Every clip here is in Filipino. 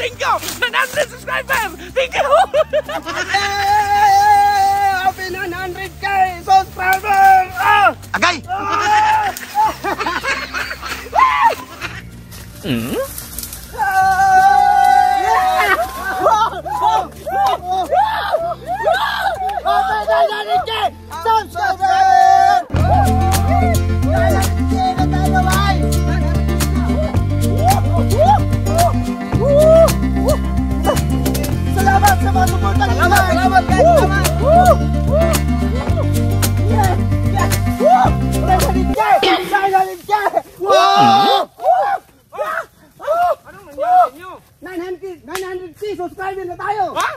thank you! 900 subscribers! Thank you! Happy 900k subscribers! Agay! Salamat sa mga suporta niyo. Salamat guys. Anong nangyari nyo? 900k subscriber na tayo. Ha?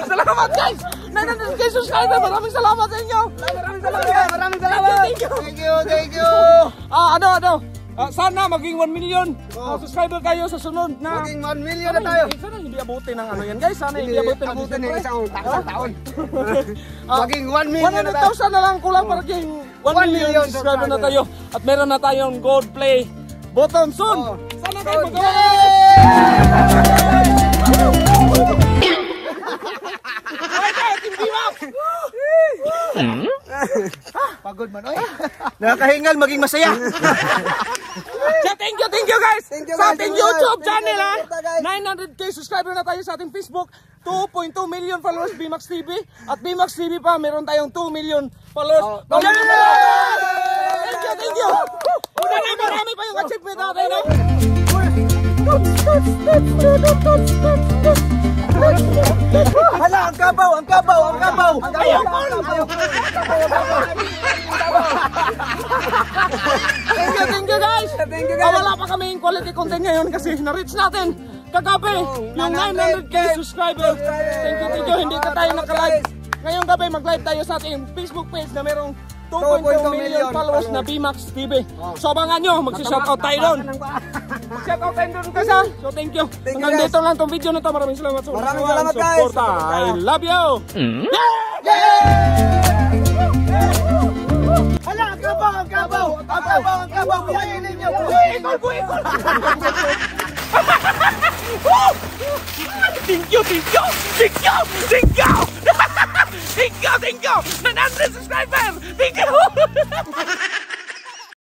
Salamat guys! 900k subscriber! Maraming salamat sa inyo! Maraming salamat. Thank you. Sana maging 1 million subscriber kayo sa sunod na... Maging 1 million na tayo. Sana hindi abutin ng ano yan guys. Sana hindi abutin ng Abutin ng isang taon. Ah, Maging 1 million na tayo. 100,000 na lang kulang para maging 1 million subscriber na tayo. At meron na tayong gold play button soon. Sana kayo Pagod man oy. Nakakahingal maging masaya. So thank you guys. Sa ating YouTube channel ha. 900k subscriber na tayo sa ating Facebook. 2.2 million followers BMAX TV. At BMAX TV pa meron tayong 2 million followers. Thank you. Marami pa yung achievement natin. Hala, ang kabaw. Ayaw. Thank you guys. Wala pa kaming quality content ngayon kasi na-reach natin kagabi yung 900k subscriber. Thank you. Hindi ka tayo naka-live. Ngayong gabi mag-live tayo sa ating Facebook page na merong 2.2 million followers na BMAX TV. So abangan nyo, magsi-shoutout tayo doon. Mag-shoutout tayo doon kasi. So thank you. Hanggang dito lang tong video na to. Maraming salamat sa Maraming salamat guys. I love you. Hala, ang kabaw. Buhayin ninyo. Buhay ko. Thank you. 900 subscribers. Thank you.